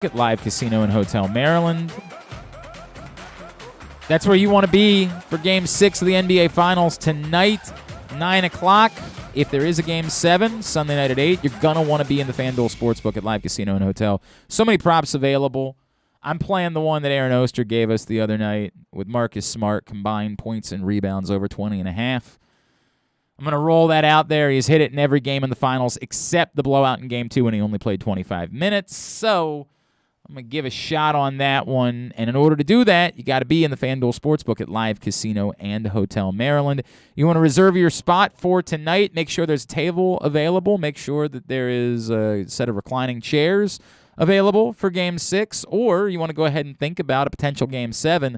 at Live Casino and Hotel Maryland. That's where you want to be for Game 6 of the NBA Finals tonight, 9 o'clock. If there is a Game 7, Sunday night at 8, you're going to want to be in the Fanduel Sportsbook at Live Casino and Hotel. So many props available. I'm playing the one that Aaron Oster gave us the other night with Marcus Smart, combined points and rebounds over 20.5. I'm going to roll that out there. He's hit it in every game in the Finals except the blowout in Game 2 when he only played 25 minutes. So I'm going to give a shot on that one. And in order to do that, you got to be in the FanDuel Sportsbook at Live Casino and Hotel Maryland. You want to reserve your spot for tonight. Make sure there's a table available. Make sure that there is a set of reclining chairs available for Game 6. Or you want to go ahead and think about a potential Game 7.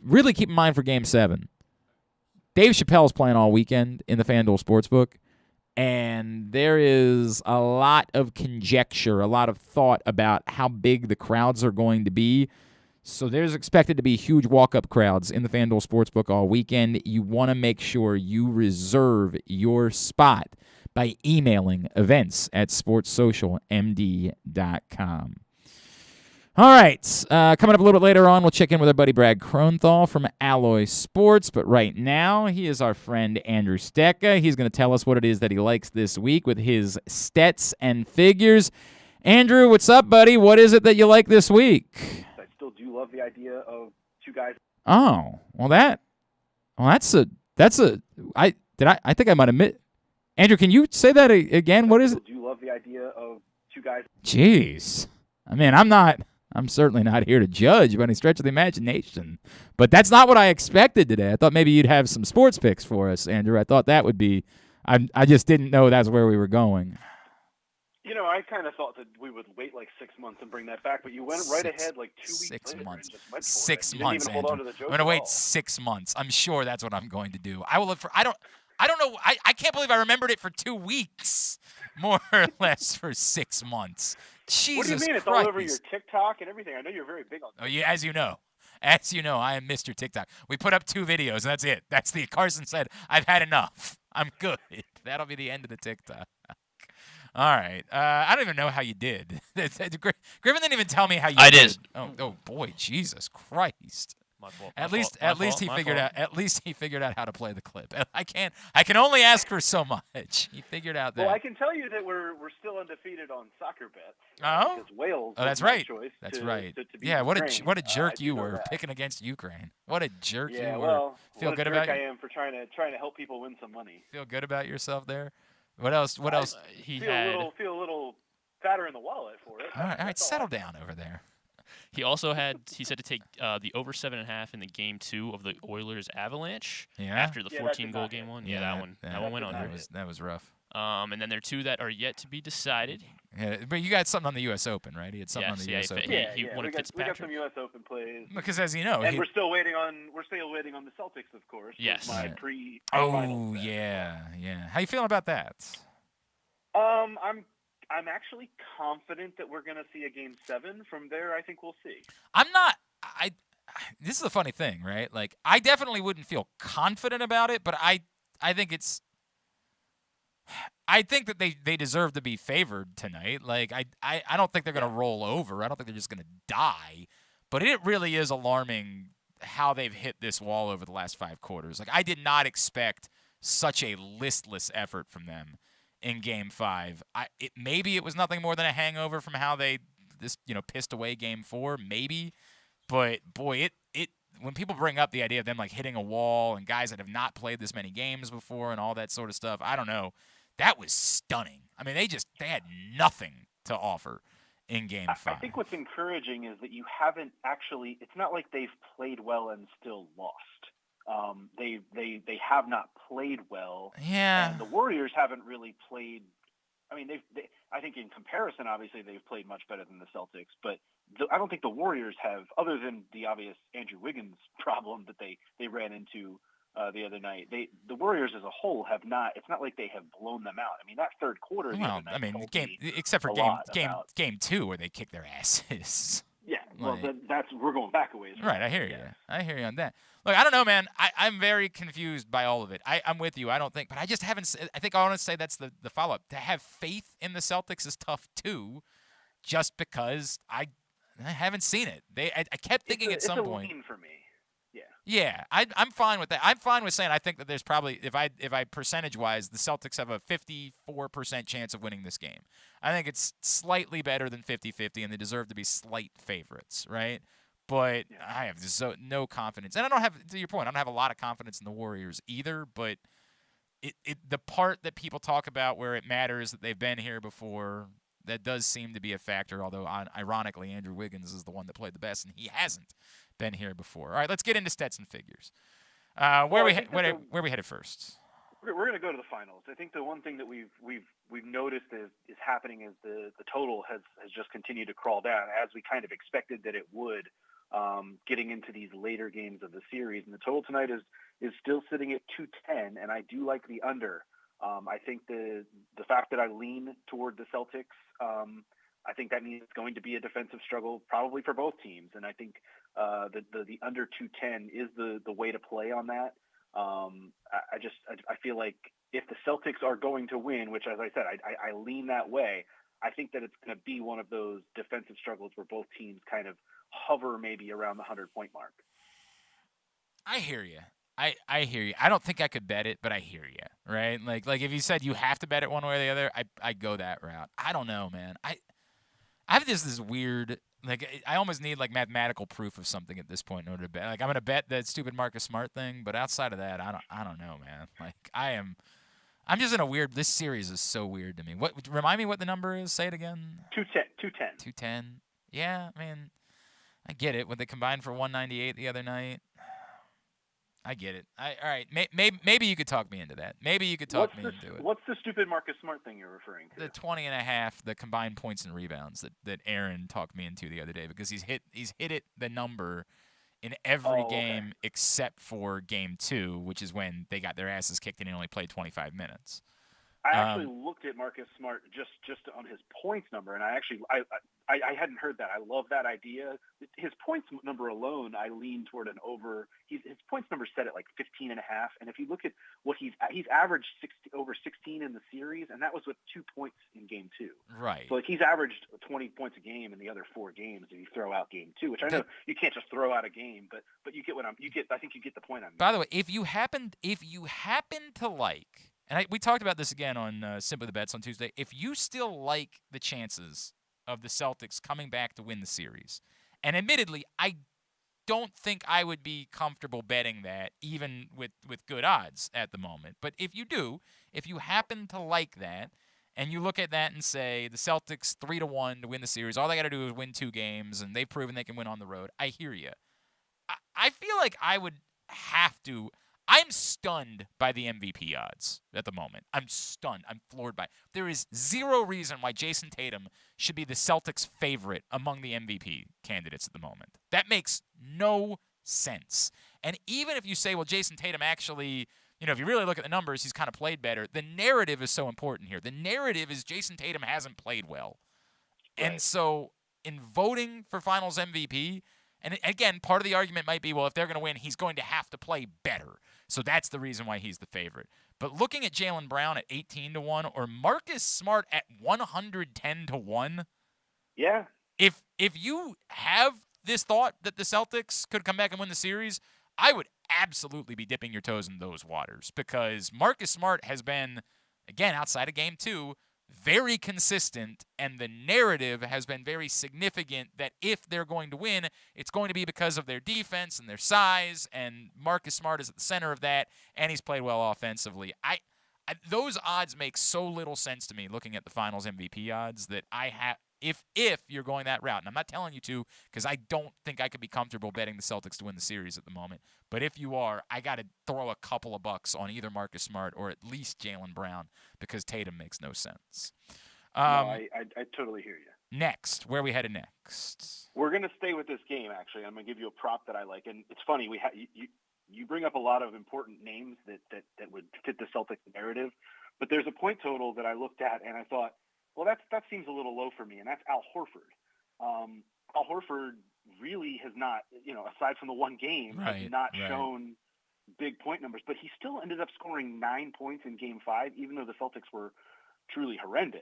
Really keep in mind for Game 7. Dave Chappelle's playing all weekend in the FanDuel Sportsbook. And there is a lot of conjecture, a lot of thought about how big the crowds are going to be. So there's expected to be huge walk-up crowds in the FanDuel Sportsbook all weekend. You want to make sure you reserve your spot by emailing events@sportssocialmd.com. All right, coming up a little bit later on, we'll check in with our buddy Brad Kronthal from Alloy Sports. But right now, he is our friend Andrew Stetka. He's going to tell us what it is that he likes this week with his Stets and Figures. Andrew, what's up, buddy? What is it that you like this week? I still do love the idea of two guys. Oh, I think I might have missed. Andrew, can you say that again? What is it? I do love the idea of two guys. Jeez. I mean, I'm certainly not here to judge by any stretch of the imagination. But that's not what I expected today. I thought maybe you'd have some sports picks for us, Andrew. I thought that would be – I just didn't know that's where we were going. You know, I kind of thought that we would wait like 6 months and bring that back, but you went right ahead like 2 weeks 6 later months. and just went for 6 it. months, You didn't even hold on Andrew. to the joke I'm going to wait at all. 6 months. I'm sure that's what I'm going to do. I will look for – I don't know. I can't believe I remembered it for 2 weeks, more or less for 6 months. Jesus What do you mean? It's Christ. all over your TikTok and everything. I know you're very big on that. Oh, yeah, as you know, I am Mr. TikTok. We put up 2 videos, and that's it. Carson said, I've had enough. I'm good. That'll be the end of the TikTok. All right. I don't even know how you did. Griffin didn't even tell me how you did. I did. Oh boy, Jesus Christ. My fault. At least he figured out how to play the clip. I can only ask for so much. He figured out that. Well, I can tell you that we're still undefeated on soccer bets. Oh? Because Wales. Oh, that's was my right. choice That's to, right. To beat Yeah, what Ukraine. a jerk I do you know were that. picking against Ukraine. What a jerk you Yeah, were. well, Feel what good a about jerk it? I am for trying to help people win some money. Feel good about yourself there. What else? What else? He Feel a little fatter in the wallet for it. All right, That's all. settle down over there. He also had, he said to take the over 7.5 in the Game 2 of the Oilers Avalanche Yeah? after the Yeah, that 14 did goal not Game hit. 1. Yeah, that one went under. That was rough. And then there are 2 that are yet to be decided. Yeah, but you got something on the U.S. Open, right? He had something on the U.S. Open. He we wanted got Fitzpatrick. some U.S. Open plays. Because as you know, And we're still waiting on the Celtics, of course. Yes. My Right. pre-finals bet. yeah. How you feeling about that? I'm actually confident that we're going to see a Game 7. From there, I think we'll see. I'm not. This is a funny thing, right? Like, I definitely wouldn't feel confident about it, but I think it's. I think that they deserve to be favored tonight. Like, I don't think they're going to roll over. I don't think they're just going to die. But it really is alarming how they've hit this wall over the last 5 quarters. Like, I did not expect such a listless effort from them in Game 5. Maybe it was nothing more than a hangover from how they pissed away Game 4, maybe. But boy, it when people bring up the idea of them like hitting a wall and guys that have not played this many games before and all that sort of stuff, I don't know. That was stunning. I mean, they had nothing to offer in Game 5. I think what's encouraging is that you haven't actually. It's not like they've played well and still lost. They have not played well. Yeah. And the Warriors haven't really played. I mean, I think in comparison, obviously, they've played much better than the Celtics. But I don't think the Warriors have, other than the obvious Andrew Wiggins problem that they ran into the other night. The Warriors as a whole have not. It's not like they have blown them out. I mean, that third quarter. The Well, other night I mean, told game me except for a game lot game about- game 2 where they kicked their asses. Yeah, well, Like- we're going back a ways. Right, I hear you. Yeah. I hear you on that. Look, I don't know, man. I'm very confused by all of it. I'm with you. I don't think, but I just haven't. I think I want to say that's the follow-up. To have faith in the Celtics is tough too. just because I haven't seen it. I kept thinking at some point. It's a lean for me. Yeah. Yeah, I'm fine with that. I'm fine with saying I think that there's probably, if I percentage-wise, the Celtics have a 54% chance of winning this game. I think it's slightly better than 50-50, and they deserve to be slight favorites, right? But I have no confidence. And I don't have, to your point, I don't have a lot of confidence in the Warriors either, but the part that people talk about where it matters that they've been here before, that does seem to be a factor, although ironically Andrew Wiggins is the one that played the best, and he hasn't been here before. All right, let's get into Stets and Figures. Where we headed first? We're going to go to the finals. I think the one thing that we've noticed is happening is the total has just continued to crawl down, as we kind of expected that it would, getting into these later games of the series. And the total tonight is still sitting at 210, and I do like the under. I think the fact that I lean toward the Celtics, I think that means it's going to be a defensive struggle probably for both teams. And I think the under 210 is the way to play on that. I feel like if the Celtics are going to win, which, as I said, I lean that way, I think that it's going to be one of those defensive struggles where both teams kind of hover maybe around the 100-point mark. I hear you. I hear you. I don't think I could bet it, but I hear you, right? Like if you said you have to bet it one way or the other, I go that route. I don't know, man. I have this weird, like, I almost need like mathematical proof of something at this point in order to bet. Like, I'm gonna bet that stupid Marcus Smart thing, but outside of that, I don't know, man. Like, I'm just in a weird. This series is so weird to me. What, remind me what the number is? Say it again. 210. 210. Yeah, I mean, I get it. When they combined for 198 the other night. I get it. All right. Maybe you could talk me into that. Maybe you could talk me into it. What's the stupid Marcus Smart thing you're referring to? The 20.5, the combined points and rebounds that Aaron talked me into the other day, because he's hit it the number in every game except for game 2, which is when they got their asses kicked and he only played 25 minutes. I actually looked at Marcus Smart just on his points number, and I hadn't heard that. I love that idea. His points number alone, I lean toward an over. His points number set at like 15.5, and if you look at what he's averaged over 16 in the series, and that was with 2 points in game 2. Right. So like he's averaged 20 points a game in the other 4 games if you throw out game 2, which I know you can't just throw out a game, but you get I think you get the point I'm making. By the way, if you happen to like. And we talked about this again on Simply the Bets on Tuesday. If you still like the chances of the Celtics coming back to win the series, and admittedly, I don't think I would be comfortable betting that even with good odds at the moment. But if you do, if you happen to like that, and you look at that and say the Celtics 3-1 to win the series, all they got to do is win 2 games, and they've proven they can win on the road, I hear you. I feel like I would have to. I'm stunned by the MVP odds at the moment. I'm stunned. I'm floored by it. There is zero reason why Jason Tatum should be the Celtics' favorite among the MVP candidates at the moment. That makes no sense. And even if you say, well, Jason Tatum actually, if you really look at the numbers, he's kind of played better. The narrative is so important here. The narrative is Jason Tatum hasn't played well. Right. And so in voting for Finals MVP, and again, part of the argument might be, well, if they're going to win, he's going to have to play better. So that's the reason why he's the favorite. But looking at Jaylen Brown at 18-1 or Marcus Smart at 110-1, yeah. If you have this thought that the Celtics could come back and win the series, I would absolutely be dipping your toes in those waters, because Marcus Smart has been, again, outside of game 2, very consistent, and the narrative has been very significant that if they're going to win, it's going to be because of their defense and their size, and Marcus Smart is at the center of that, and he's played well offensively. Those odds make so little sense to me looking at the Finals MVP odds that I have. If you're going that route, and I'm not telling you to, because I don't think I could be comfortable betting the Celtics to win the series at the moment, but if you are, I got to throw a couple of bucks on either Marcus Smart or at least Jaylen Brown, because Tatum makes no sense. No, I totally hear you. Next, where are we headed next? We're going to stay with this game, actually. I'm going to give you a prop that I like, and it's funny. You bring up a lot of important names that would fit the Celtics narrative, but there's a point total that I looked at, and I thought, well, that seems a little low for me, and that's Al Horford. Al Horford really has not, aside from the one game, has not shown big point numbers, but he still ended up scoring 9 points in Game 5, even though the Celtics were truly horrendous.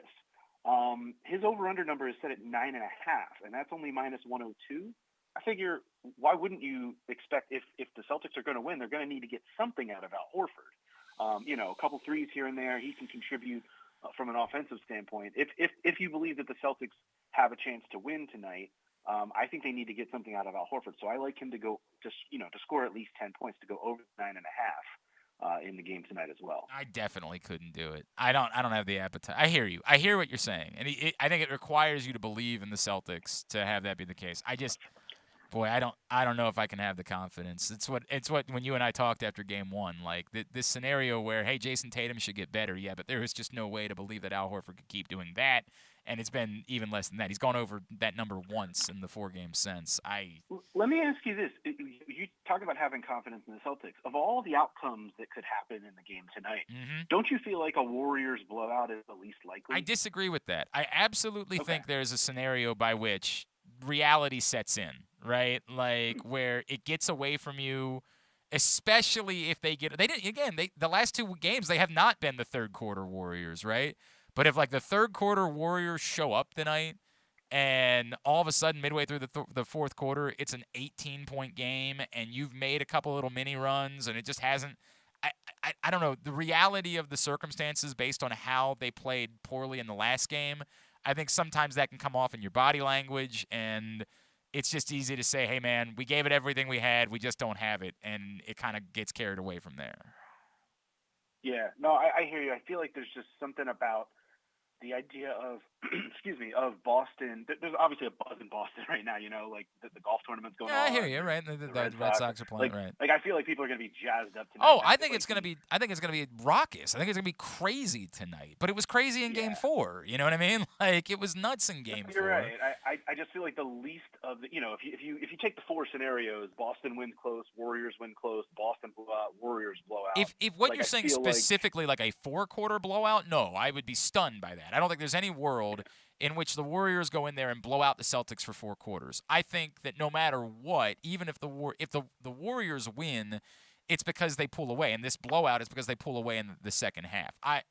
His over-under number is set at 9.5, and that's only minus 102. I figure, why wouldn't you expect if the Celtics are going to win, they're going to need to get something out of Al Horford. A couple threes here and there, he can contribute from an offensive standpoint. If you believe that the Celtics have a chance to win tonight, I think they need to get something out of Al Horford. So I like him to go to score at least 10 points, to go over 9.5 in the game tonight as well. I definitely couldn't do it. I don't have the appetite. I hear you. I hear what you're saying, and I think it requires you to believe in the Celtics to have that be the case. Boy, I don't know if I can have the confidence. It's what when you and I talked after game 1, like this scenario where, hey, Jason Tatum should get better, yeah, but there is just no way to believe that Al Horford could keep doing that, and it's been even less than that. He's gone over that number once in the 4 games since. Let me ask you this: you talk about having confidence in the Celtics. Of all the outcomes that could happen in the game tonight, don't you feel like a Warriors blowout is the least likely? I disagree with that. I absolutely think there's a scenario by which reality sets in, right? Like where it gets away from you, especially if they the last 2 games they have not been the third quarter Warriors, right? But if like the third quarter Warriors show up tonight and all of a sudden midway through the fourth quarter it's an 18-point game and you've made a couple little mini runs and it just hasn't, I don't know, the reality of the circumstances based on how they played poorly in the last game, I think sometimes that can come off in your body language, and it's just easy to say, hey, man, we gave it everything we had, we just don't have it, and it kind of gets carried away from there. Yeah, no, I hear you. I feel like there's just something about the idea of, of Boston. There's obviously a buzz in Boston right now, like the golf tournament's going on. Yeah, I hear you, right? The Red Sox are playing, right? Like I feel like people are going to be jazzed up tonight. Oh, I think it's going to be raucous. I think it's going to be crazy tonight. But it was crazy in Game 4. You know what I mean? Like it was nuts in Game 4. You're right. I just feel like the least of the, if you take the 4 scenarios, Boston wins close, Warriors win close, Boston blow out, Warriors blow out. If what you're saying specifically like a 4-quarter blowout, no, I would be stunned by that. I don't think there's any world in which the Warriors go in there and blow out the Celtics for 4 quarters. I think that no matter what, even if the Warriors win, it's because they pull away, and this blowout is because they pull away in the second half. I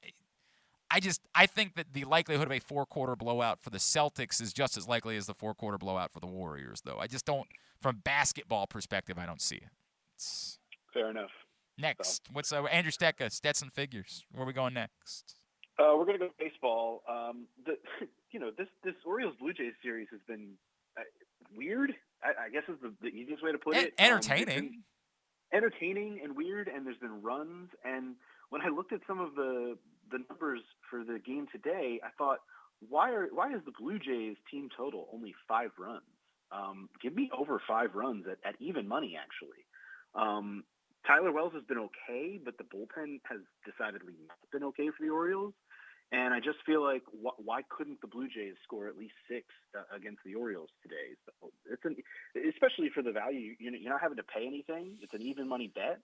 think that the likelihood of a 4-quarter blowout for the Celtics is just as likely as the 4-quarter blowout for the Warriors, though. I just don't, from a basketball perspective, I don't see it. Fair enough. Next, what's Andrew Stetka, Stets and Figures? Where are we going next? We're going to go to baseball. This Orioles Blue Jays series has been weird. I guess is the easiest way to put it. Entertaining. Entertaining and weird, and there's been runs. And when I looked at some of the numbers for the game today, I thought, why is the Blue Jays team total only 5 runs? Give me over 5 runs at even money, actually. Tyler Wells has been okay, but the bullpen has decidedly not been okay for the Orioles. And I just feel like why couldn't the Blue Jays score at least 6 against the Orioles today? So especially for the value, you're not having to pay anything. It's an even money bet.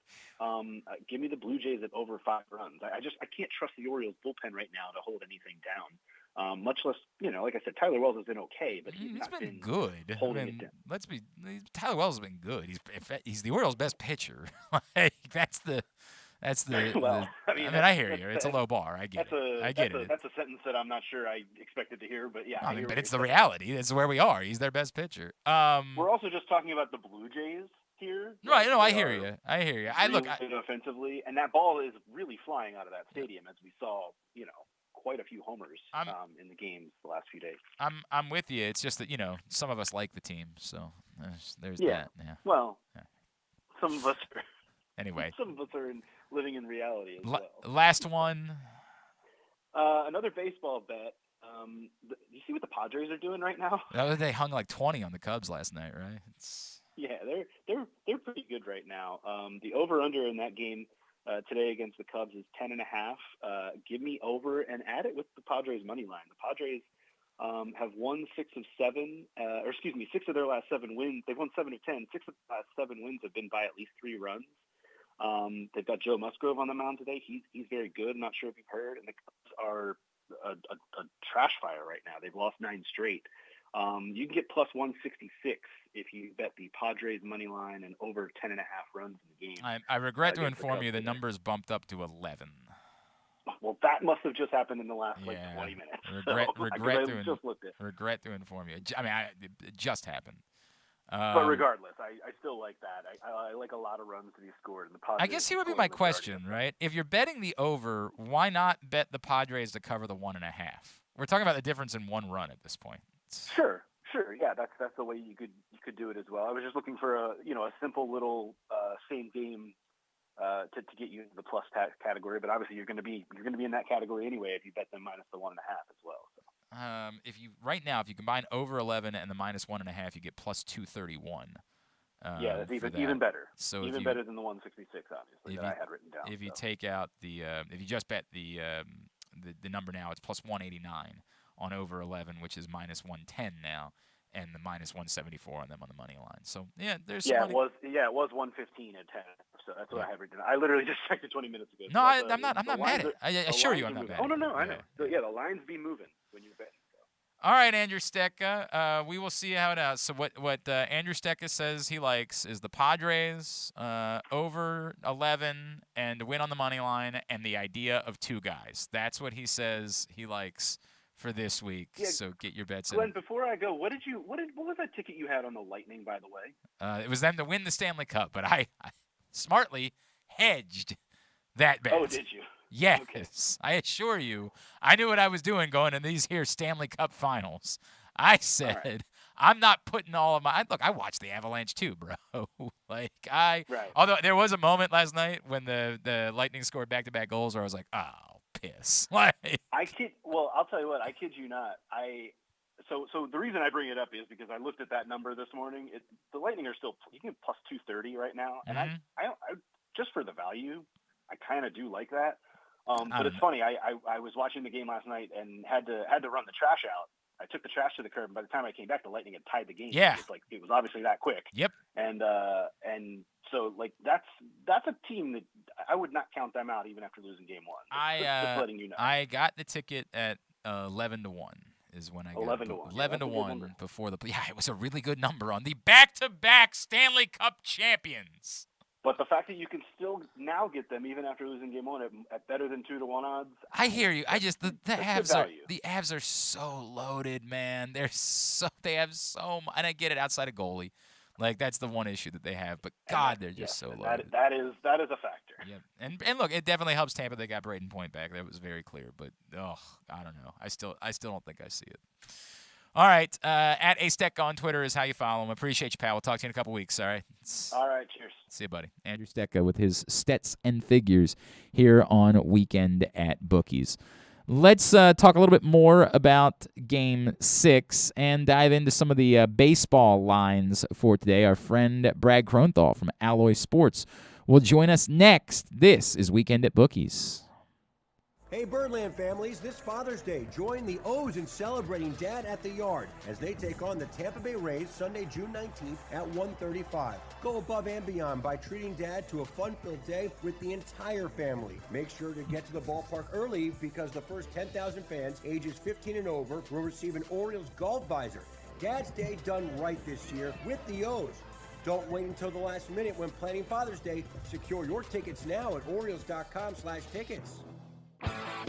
Give me the Blue Jays at over 5 runs. I can't trust the Orioles bullpen right now to hold anything down. Much less, like I said, Tyler Wells has been okay, but he's not been good. Holding it down. Tyler Wells has been good. He's the Orioles' best pitcher. Like that's the. Well, I hear you. It's a low bar. I get it. That's a sentence that I'm not sure I expected to hear, but yeah. But it's the reality. That's where we are. He's their best pitcher. We're also just talking about the Blue Jays here. Right. No, I hear you. I look offensively, and that ball is really flying out of that stadium, as we saw. Quite a few homers in the games the last few days. I'm with you. It's just that some of us like the team, so there's that. Yeah. Well, some of us are. Anyway, some of us are living in reality as well. Last one. Another baseball bet. You see what the Padres are doing right now? They hung like 20 on the Cubs last night, right? Yeah, they're pretty good right now. The over/under in that game today against the Cubs is 10.5. Give me over and add it with the Padres money line. The Padres have won 6 of 7, 6 of their last 7 wins. They've won 7 of 10. 6 of the last 7 wins have been by at least 3 runs. They've got Joe Musgrove on the mound today. He's very good. I'm not sure if you've heard. And the Cubs are a trash fire right now. They've lost 9 straight. You can get plus 166 if you bet the Padres money line and over 10.5 runs in the game. I regret to inform you the number's bumped up to 11. Well, that must have just happened in the last 20 minutes. Regret to inform you. I mean, it just happened. But regardless, I still like that. I like a lot of runs to be scored. And the Padres I guess here would be my question, right? If you're betting the over, why not bet the Padres to cover the 1.5? We're talking about the difference in one run at this point. Sure. Yeah, that's the way you could do it as well. I was just looking for a simple little same game to get you into the plus category. But obviously, you're going to be in that category anyway if you bet them minus the 1.5 as well. So. If you combine over 11 and the minus 1.5, you get plus 231. Yeah, that's even better. So even better than the 166, obviously, that I had written down. If you take out if you just bet the number now, it's plus 189 on over 11, which is minus 110 now, and the minus 174 on them on the money line. So there's it was 115 at 10. So that's what I had written down. I literally just checked it 20 minutes ago. No, I'm not mad at it. I assure you, I'm not mad. Oh no, I know. So, the lines be moving when you're betting. All right, Andrew Stetka. We will see how it is. So what Andrew Stetka says he likes is the Padres over 11 and to win on the money line and the idea of two guys. That's what he says he likes for this week. Yeah, so get your bets Glenn, in. Before I go, what was that ticket you had on the Lightning, by the way? It was them to win the Stanley Cup, but I smartly hedged that bet. Oh, did you? Yes, okay. I assure you, I knew what I was doing going in these here Stanley Cup Finals. I said, I'm not putting all of my – look, I watched the Avalanche too, bro. Although there was a moment last night when the Lightning scored back-to-back goals where I was like, oh, piss. I'll tell you what, I kid you not. So the reason I bring it up is because I looked at that number this morning. The Lightning are still – you can get plus 230 right now. And I just for the value, I kind of do like that. But it's funny. I was watching the game last night and had to run the trash out. I took the trash to the curb, and by the time I came back, the Lightning had tied the game. Yeah, it was obviously that quick. Yep. And so that's a team that I would not count them out even after losing game one. Just letting you know. I got the ticket at 11-1 is when I got 11-1. 11-1 before the. Yeah, it was a really good number on the back-to-back Stanley Cup champions. But the fact that you can still now get them even after losing game one at better than 2-1 odds. I hear you. I just the Avs are so loaded, man. They have so much, and I get it outside of goalie. Like that's the one issue that they have. But God, they're just so loaded. That is a factor. Yeah, and look, it definitely helps Tampa. They got Braden Point back. That was very clear. But I don't know. I still don't think I see it. All right, at Stetka on Twitter is how you follow him. Appreciate you, pal. We'll talk to you in a couple weeks, all right? All right, cheers. See you, buddy. Andrew Stetka with his Stets and Figures here on Weekend at Bookies. Let's talk a little bit more about Game 6 and dive into some of the baseball lines for today. Our friend Brad Kronthal from Alloy Sports will join us next. This is Weekend at Bookies. Hey Birdland families, this Father's Day, join the O's in celebrating Dad at the Yard as they take on the Tampa Bay Rays Sunday, June 19th at 1:35. Go above and beyond by treating Dad to a fun-filled day with the entire family. Make sure to get to the ballpark early because the first 10,000 fans ages 15 and over will receive an Orioles golf visor. Dad's Day done right this year with the O's. Don't wait until the last minute when planning Father's Day. Secure your tickets now at Orioles.com/tickets.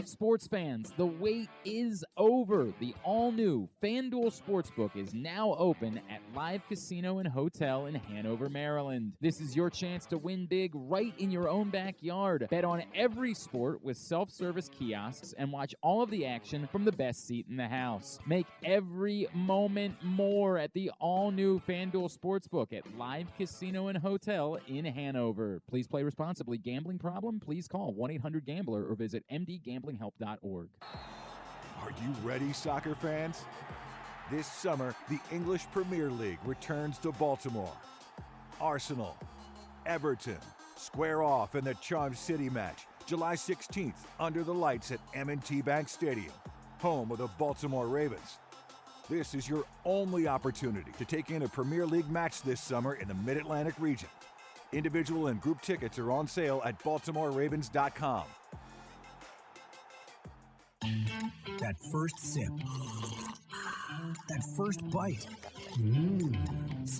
Sports fans, the wait is over. The all-new Fanduel Sportsbook is now open at Live Casino and Hotel in Hanover, Maryland. This is your chance to win big right in your own backyard. Bet on every sport with self-service kiosks and watch all of the action from the best seat in the house. Make every moment more at the all-new Fanduel Sportsbook at Live Casino and Hotel in Hanover. Please play responsibly. Gambling problem? Please call 1-800-GAMBLER or visit mdgamblinghelp.org. Are you ready, soccer fans? This summer, the English Premier League returns to Baltimore. Arsenal, Everton, square off in the Charm City match, July 16th, under the lights at M&T Bank Stadium, home of the Baltimore Ravens. This is your only opportunity to take in a Premier League match this summer in the Mid-Atlantic region. Individual and group tickets are on sale at BaltimoreRavens.com. That first sip. That first bite.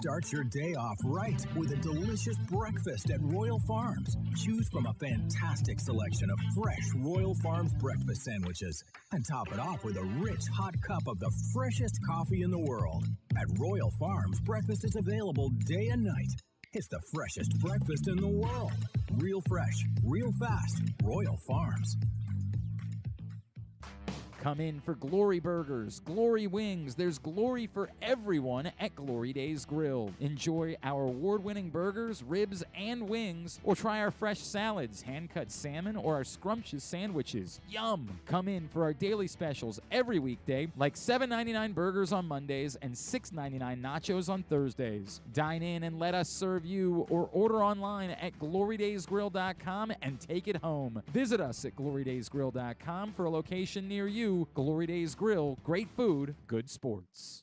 Start your day off right with a delicious breakfast at Royal Farms. Choose from a fantastic selection of fresh Royal Farms breakfast sandwiches and top it off with a rich hot cup of the freshest coffee in the world. At Royal Farms, breakfast is available day and night. It's the freshest breakfast in the world. Real fresh, real fast. Royal Farms. Come in for Glory Burgers, Glory Wings. There's glory for everyone at Glory Days Grill. Enjoy our award-winning burgers, ribs, and wings, or try our fresh salads, hand-cut salmon, or our scrumptious sandwiches. Yum! Come in for our daily specials every weekday, like $7.99 burgers on Mondays and $6.99 nachos on Thursdays. Dine in and let us serve you, or order online at glorydaysgrill.com and take it home. Visit us at glorydaysgrill.com for a location near you. Glory Days Grill, great food, good sports.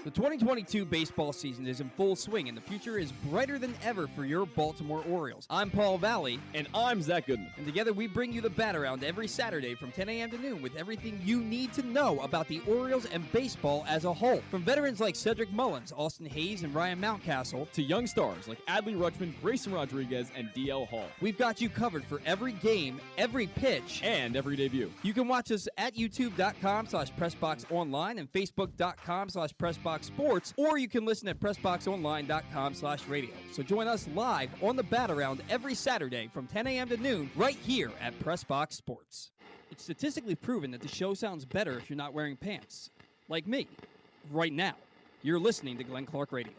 The 2022 baseball season is in full swing, and the future is brighter than ever for your Baltimore Orioles. I'm Paul Valley. And I'm Zach Goodman. And together we bring you the Bat Around every Saturday from 10 a.m. to noon with everything you need to know about the Orioles and baseball as a whole. From veterans like Cedric Mullins, Austin Hayes, and Ryan Mountcastle, To young stars like Adley Rutschman, Grayson Rodriguez, and DL Hall. we've got you covered for every game, every pitch, And every debut. You can watch us at youtube.com/PressBoxOnline and Facebook.com/PressBoxSports, or you can listen at PressBoxOnline.com/radio. So join us live on the Bat Around every Saturday from 10 a.m. to noon right here at PressBox Sports. It's statistically proven that the show sounds better if you're not wearing pants. Like me, right now. You're listening to Glenn Clark Radio.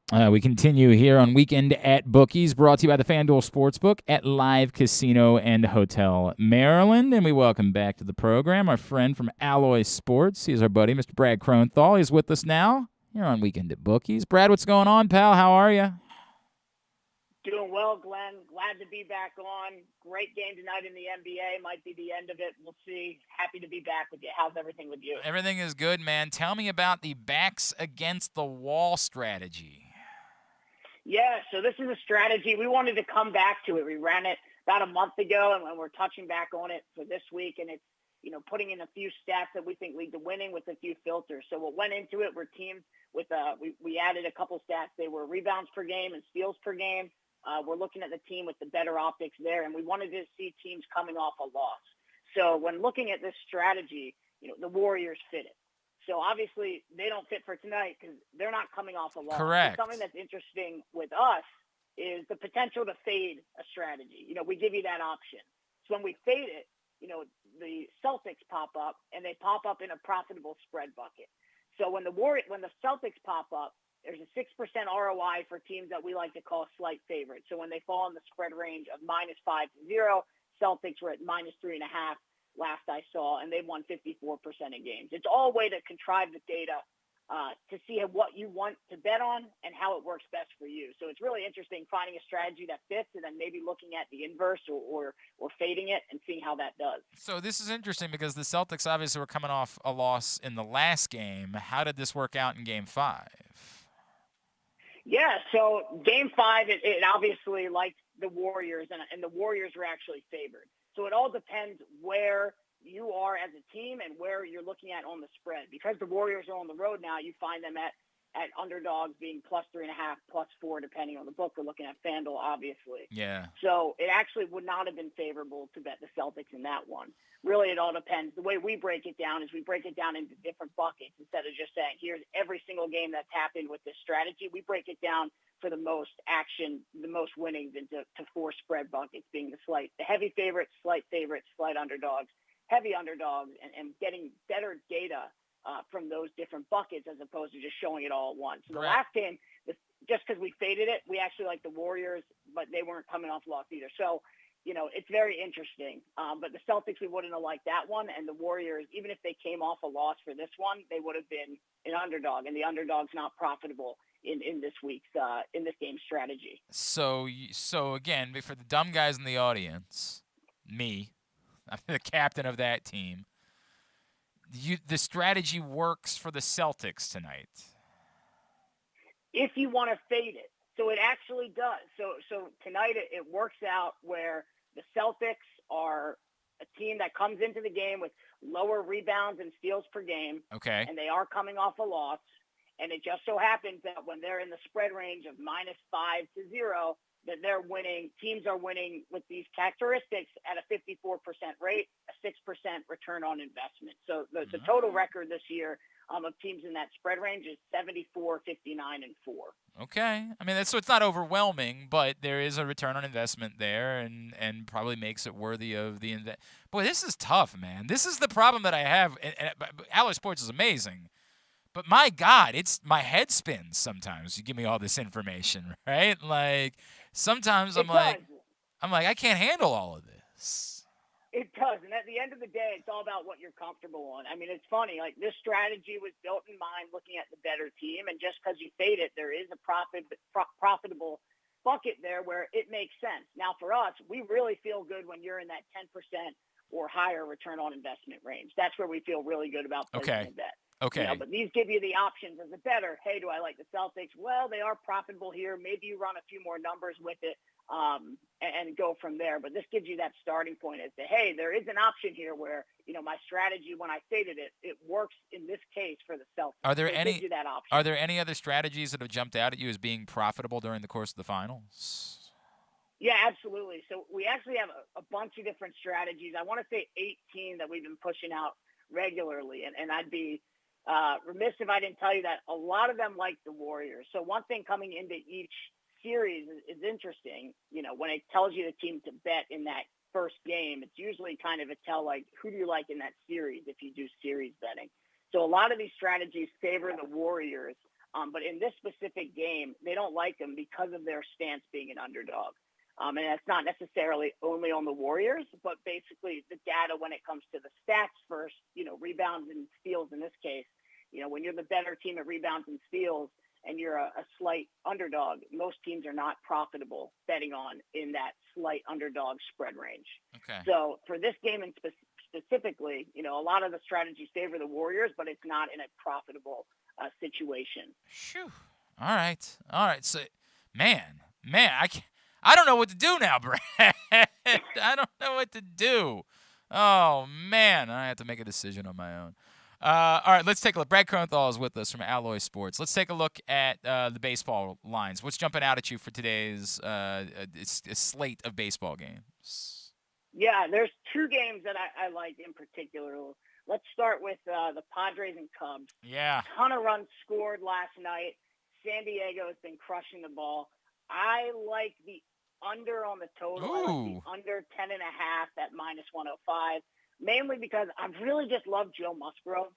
We continue here on Weekend at Bookies, brought to you by the Fanduel Sportsbook at Live Casino and Hotel Maryland. And we welcome back to the program our friend from Alloy Sports. He's our buddy, Mr. Brad Kronthal. He's with us now here on Weekend at Bookies. Brad, what's going on, pal? How are you? Doing well, Glenn. Glad to be back on. Great game tonight in the NBA. Might be the end of it. We'll see. Happy to be back with you. How's everything with you? Everything is good, man. Tell me about the backs against the wall strategy. Yeah, so this is a strategy. We wanted to come back to it. We ran it about a month ago, and we're touching back on it for this week, and it's, putting in a few stats that we think lead to winning with a few filters. So what went into it were teams with we added a couple stats. They were rebounds per game and steals per game. We're looking at the team with the better optics there, and we wanted to see teams coming off a loss. So when looking at this strategy, the Warriors fit it. So obviously they don't fit for tonight because they're not coming off a loss. Correct. So something that's interesting with us is the potential to fade a strategy. We give you that option. So when we fade it, the Celtics pop up, and they pop up in a profitable spread bucket. So when the Celtics pop up, there's a 6% ROI for teams that we like to call slight favorites. So when they fall in the spread range of -5 to 0, Celtics were at -3.5 last I saw, and they won 54% of games. It's all a way to contrive the data to see what you want to bet on and how it works best for you. So it's really interesting finding a strategy that fits and then maybe looking at the inverse or fading it and seeing how that does. So this is interesting because the Celtics obviously were coming off a loss in the last game. How did this work out in Game 5? Yeah, so Game 5, it obviously liked the Warriors, and the Warriors were actually favored. So it all depends where you are as a team and where you're looking at on the spread. Because the Warriors are on the road now, you find them at underdogs being +3.5, +4, depending on the book. We're looking at Fanduel, obviously. Yeah. So it actually would not have been favorable to bet the Celtics in that one. Really, it all depends. The way we break it down is we break it down into different buckets instead of just saying, here's every single game that's happened with this strategy. We break it down for the most action, the most winnings into 4 spread buckets, being the heavy favorites, slight underdogs, heavy underdogs, and getting better data from those different buckets as opposed to just showing it all at once. So the last game, just because we faded it, we actually liked the Warriors, but they weren't coming off loss either. So, it's very interesting. But the Celtics, we wouldn't have liked that one. And the Warriors, even if they came off a loss for this one, they would have been an underdog. And the underdog's not profitable in this week's in this game's strategy. So again, for the dumb guys in the audience, me, I'm the captain of that team. The strategy works for the Celtics tonight. If you want to fade it. So it actually does. So tonight it works out where the Celtics are a team that comes into the game with lower rebounds and steals per game. Okay. And they are coming off a loss. And it just so happens that when they're in the spread range of -5 to 0, that they're winning. Teams are winning with these characteristics at a 54% rate, a 6% return on investment. So the total record this year of teams in that spread range is 74, 59, and 4. Okay. I mean, so it's not overwhelming, but there is a return on investment there, and probably makes it worthy of the invest. Boy, this is tough, man. This is the problem that I have. And Alloy Sports is amazing. But my God, my head spins sometimes. You give me all this information, right? Like sometimes I'm like, I can't handle all of this. It does, and at the end of the day, it's all about what you're comfortable on. I mean, it's funny. Like this strategy was built in mind looking at the better team, and just because you fade it, there is a profitable bucket there where it makes sense. Now, for us, we really feel good when you're in that 10% or higher return on investment range. That's where we feel really good about placing a bet. Okay. But these give you the options as a bettor. Hey, do I like the Celtics? Well, they are profitable here. Maybe you run a few more numbers with it and go from there. But this gives you that starting point as to, hey, there is an option here where, my strategy when I stated it, it works in this case for the Celtics. Are there gives you that option. Are there any other strategies that have jumped out at you as being profitable during the course of the finals? Yeah, absolutely. So we actually have a bunch of different strategies. I want to say 18 that we've been pushing out regularly, and I'd be remiss if I didn't tell you that a lot of them like the Warriors. So one thing coming into each series is interesting. When it tells you the team to bet in that first game, it's usually kind of a tell, like, who do you like in that series if you do series betting? So a lot of these strategies favor the Warriors, but in this specific game, they don't like them because of their stance being an underdog. And that's not necessarily only on the Warriors, but basically the data when it comes to the stats first, rebounds and steals in this case. When you're the better team at rebounds and steals and you're a slight underdog, most teams are not profitable betting on in that slight underdog spread range. Okay. So for this game in specifically, a lot of the strategies favor the Warriors, but it's not in a profitable situation. Phew. All right. So, man, I don't know what to do now, Brad. I don't know what to do. Oh, man, I have to make a decision on my own. All right, let's take a look. Brad Kronthal is with us from Alloy Sports. Let's take a look at the baseball lines. What's jumping out at you for today's slate of baseball games? Yeah, there's two games that I like in particular. Let's start with the Padres and Cubs. Yeah. Ton of runs scored last night. San Diego has been crushing the ball. I like the under on the total. I like the under 10.5 at -105. Mainly because I really just love Joe Musgrove.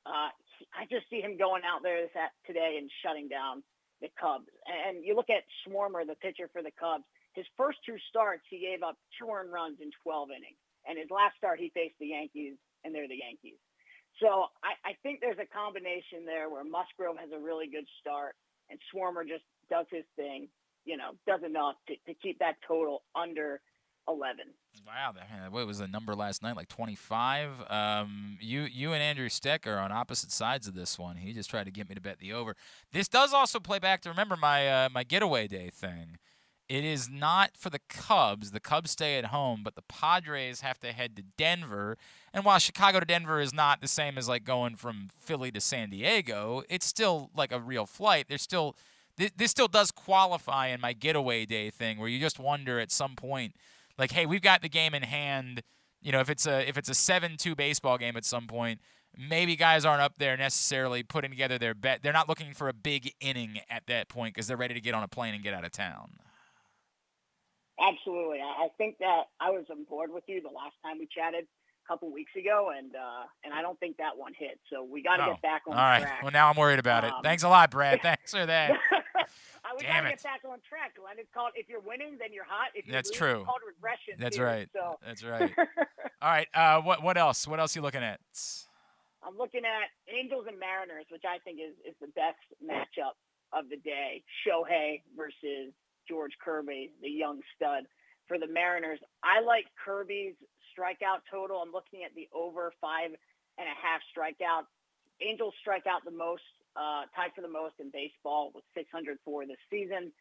I just see him going out there today and shutting down the Cubs. And you look at Schwarber, the pitcher for the Cubs, his first two starts, he gave up 2 earned runs in 12 innings. And his last start, he faced the Yankees, and they're the Yankees. So I think there's a combination there where Musgrove has a really good start, and Schwarber just does his thing, does enough to keep that total under 11. Wow, what was the number last night? Like 25. You and Andrew Stetka are on opposite sides of this one. He just tried to get me to bet the over. This does also play back to remember my getaway day thing. It is not for the Cubs. The Cubs stay at home, but the Padres have to head to Denver. And while Chicago to Denver is not the same as like going from Philly to San Diego, it's still like a real flight. This still does qualify in my getaway day thing, where you just wonder at some point, like, hey, we've got the game in hand. If it's a 7-2 baseball game at some point, maybe guys aren't up there necessarily putting together their bet. They're not looking for a big inning at that point because they're ready to get on a plane and get out of town. Absolutely. I think that I was on board with you the last time we chatted a couple weeks ago, and I don't think that one hit. So we got to get back on track. All right. Well, now I'm worried about it. Thanks a lot, Brad. Thanks for that. We got to get back on track, Glenn. It's called, if you're winning, then you're hot. If you're That's losing, true. It's called regression. That's too, right. So. That's right. All right. What else? What else are you looking at? I'm looking at Angels and Mariners, which I think is the best matchup of the day. Shohei versus George Kirby, the young stud. For the Mariners, I like Kirby's strikeout total. I'm looking at the over 5.5 strikeouts. Angels strike out the most, tied for the most in baseball with 604 this season.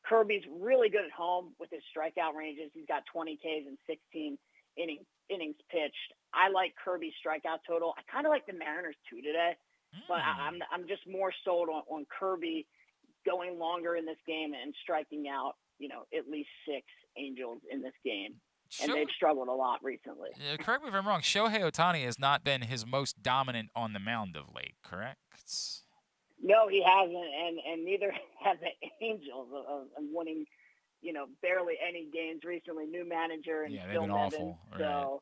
Kirby's really good at home with his strikeout ranges. He's got 20 Ks and 16 innings pitched. I like Kirby's strikeout total. I kind of like the Mariners too today, but I'm just more sold on Kirby going longer in this game and striking out, at least 6 Angels in this game. And they've struggled a lot recently. Correct me if I'm wrong. Shohei Ohtani has not been his most dominant on the mound of late, correct? No, he hasn't, and neither have the Angels of winning, barely any games recently. New manager and they've been awful. So,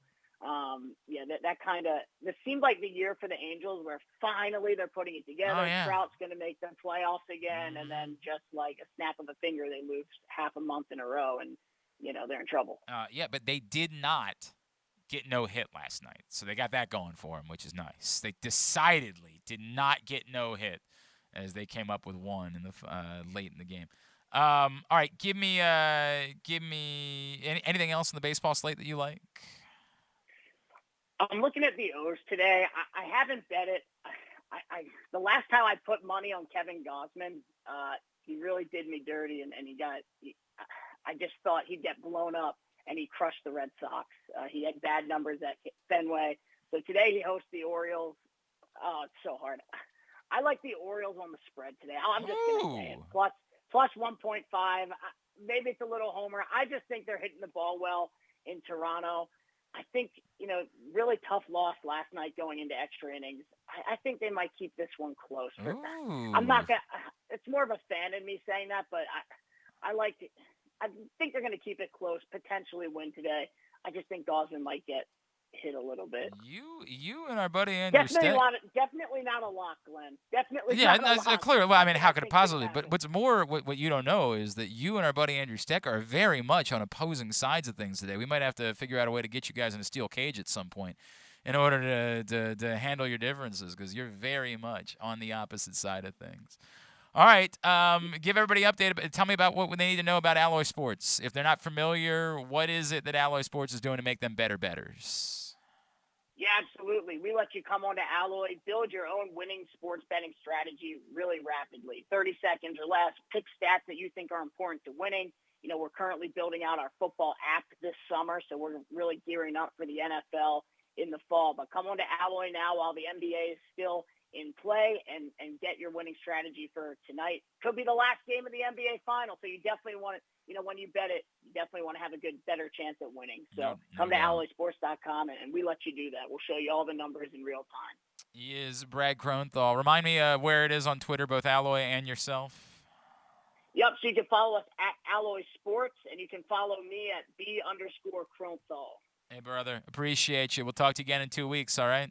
this seemed like the year for the Angels where finally they're putting it together. Oh, yeah. Trout's going to make the playoffs again, and then just like a snap of a finger, they lose half a month in a row, and they're in trouble. But they did not get no hit last night, so they got that going for them, which is nice. They decidedly did not get no hit as they came up with one in the late in the game. All right, give me anything else in the baseball slate that you like? I'm looking at the O's today. I haven't bet it. The last time I put money on Kevin Gausman, he really did me dirty, and I just thought he'd get blown up, and he crushed the Red Sox. He had bad numbers at Fenway. So today he hosts the Orioles. Oh, it's so hard. I like the Orioles on the spread today. I'm just going to say it. Plus 1.5. Maybe it's a little homer. I just think they're hitting the ball well in Toronto. I think, really tough loss last night going into extra innings. I think they might keep this one close. I'm not going to – it's more of a fan in me saying that, but I like it. I think they're going to keep it close, potentially win today. I just think Gausman might get hit a little bit. You and our buddy Andrew Stetka. Definitely not a lock, Glenn. Definitely not a lock. Clearly. Well, I mean, how could it possibly? But what's more, what you don't know is that you and our buddy Andrew Stetka are very much on opposing sides of things today. We might have to figure out a way to get you guys in a steel cage at some point in order to handle your differences, because you're very much on the opposite side of things. All right, give everybody an update. Tell me about what they need to know about Alloy Sports. If they're not familiar, what is it that Alloy Sports is doing to make them better bettors? Yeah, absolutely. We let you come on to Alloy, build your own winning sports betting strategy really rapidly. 30 seconds or less. Pick stats that you think are important to winning. We're currently building out our football app this summer, so we're really gearing up for the NFL in the fall. But come on to Alloy now while the NBA is still in play and get your winning strategy for tonight. Could be the last game of the NBA final, so you definitely want to, when you bet it, you definitely want to have a better chance at winning. So come to alloysports.com and we let you do that. We'll show you all the numbers in real time. He is Brad Kronthal. Remind me where it is on Twitter, both Alloy and yourself. Yep, so you can follow us at Alloy Sports, and you can follow me at B_Kronthal. Hey, brother, appreciate you. We'll talk to you again in 2 weeks, all right?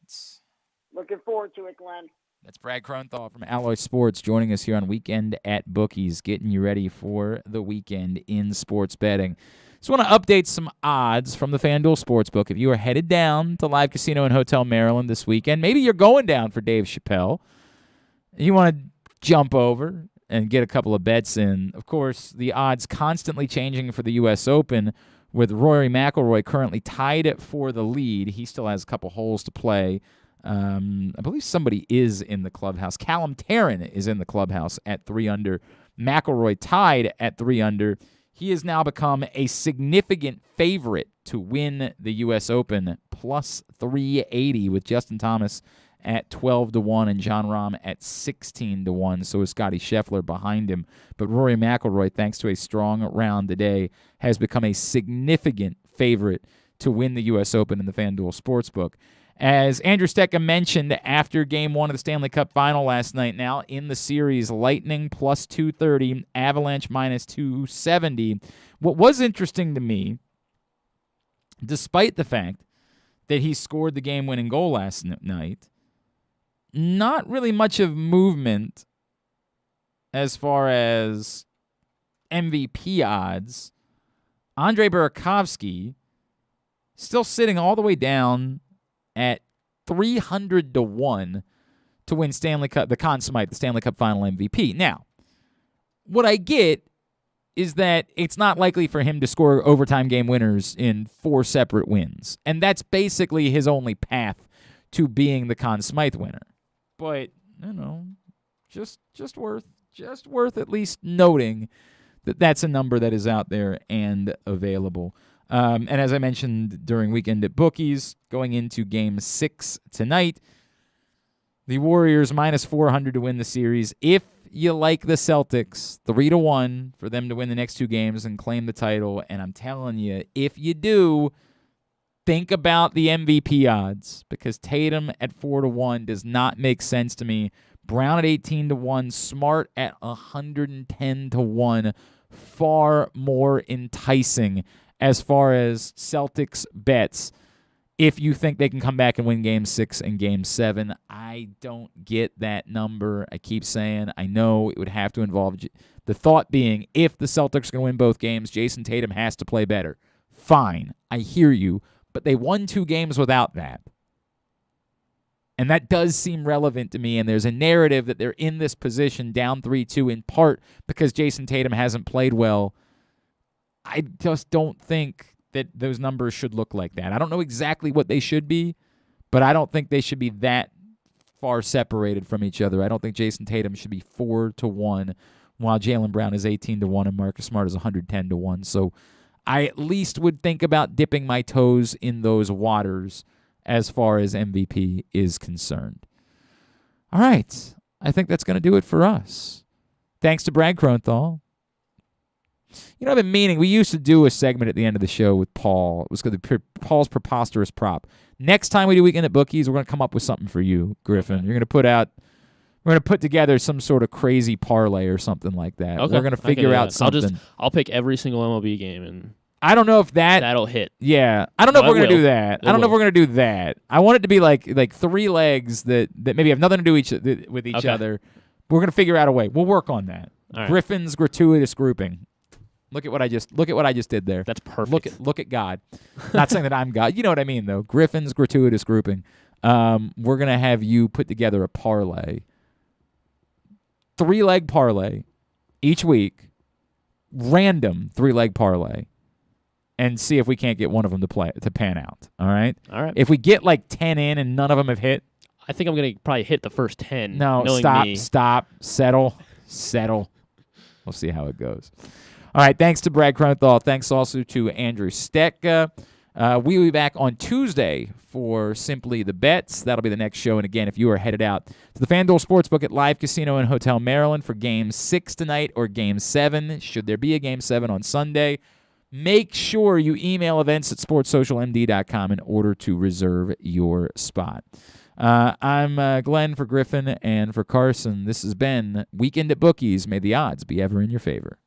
Looking forward to it, Glenn. That's Brad Kronthal from Alloy Sports joining us here on Weekend at Bookies, getting you ready for the weekend in sports betting. Just want to update some odds from the Fanduel Sportsbook. If you are headed down to Live Casino and Hotel Maryland this weekend, maybe you're going down for Dave Chappelle, you want to jump over and get a couple of bets in. Of course, the odds constantly changing for the U.S. Open, with Rory McIlroy currently tied for the lead. He still has a couple holes to play. I believe somebody is in the clubhouse. Callum Tarrant is in the clubhouse at 3 under. McIlroy tied at 3 under. He has now become a significant favorite to win the U.S. Open, plus 380, with Justin Thomas at 12-1 and Jon Rahm at 16-1. So is Scottie Scheffler behind him. But Rory McIlroy, thanks to a strong round today, has become a significant favorite to win the U.S. Open in the FanDuel Sportsbook. As Andrew Stetka mentioned after Game 1 of the Stanley Cup Final last night, now in the series, Lightning plus 230, Avalanche minus 270. What was interesting to me, despite the fact that he scored the game-winning goal last night, not really much of movement as far as MVP odds. Andrei Burakovsky still sitting all the way down at 300-1 to win the Conn Smythe, the Stanley Cup Final MVP. Now, what I get is that it's not likely for him to score overtime game winners in 4 separate wins, and that's basically his only path to being the Conn Smythe winner. But just worth at least noting that that's a number that is out there and available. And as I mentioned during Weekend at Bookies, going into Game 6 tonight, the Warriors minus 400 to win the series. If you like the Celtics, 3-1 for them to win the next 2 games and claim the title. And I'm telling you, if you do, think about the MVP odds, because Tatum at 4-1 does not make sense to me. Brown at 18-1, Smart at 110-1, far more enticing as far as Celtics bets. If you think they can come back and win Game 6 and Game 7, I don't get that number. I keep saying I know it would have to involve the thought being, if the Celtics are going to win both games, Jason Tatum has to play better. Fine, I hear you, but they won 2 games without that. And that does seem relevant to me, and there's a narrative that they're in this position down 3-2 in part because Jason Tatum hasn't played well. I just don't think that those numbers should look like that. I don't know exactly what they should be, but I don't think they should be that far separated from each other. I don't think Jason Tatum should be 4-1 while Jaylen Brown is 18-1 and Marcus Smart is 110-1. So I at least would think about dipping my toes in those waters as far as MVP is concerned. All right. I think that's going to do it for us. Thanks to Brad Kronthal. You know, I've been meaning, we used to do a segment at the end of the show with Paul. It was called Paul's Preposterous Prop. Next time we do Weekend at Bookies, we're going to come up with something for you, Griffin. We're going to put together some sort of crazy parlay or something like that. Okay. We're going to figure out something. I'll pick every single MLB game, and I don't know if that'll hit. Yeah. I don't know if we're going to do that. I don't know if we're going to do that. I want it to be like 3 legs that maybe have nothing to do with each other. We're going to figure out a way. We'll work on that. All right. Griffin's gratuitous grouping. Look at what I just did there. That's perfect. Look at God. Not saying that I'm God. You know what I mean, though. Griffin's gratuitous grouping. We're going to have you put together a parlay. 3-leg parlay each week. Random 3-leg parlay. And see if we can't get one of them to pan out. All right? All right. If we get like 10 in and none of them have hit. I think I'm going to probably hit the first 10. No, stop. Settle. We'll see how it goes. All right, thanks to Brad Kronthal. Thanks also to Andrew Stetka. We'll be back on Tuesday for Simply the Bets. That'll be the next show. And again, if you are headed out to the Fanduel Sportsbook at Live Casino and Hotel Maryland for Game 6 tonight or Game 7, should there be a Game 7 on Sunday, make sure you email events@sportssocialmd.com in order to reserve your spot. I'm Glenn for Griffin and for Carson. This has been Weekend at Bookies. May the odds be ever in your favor.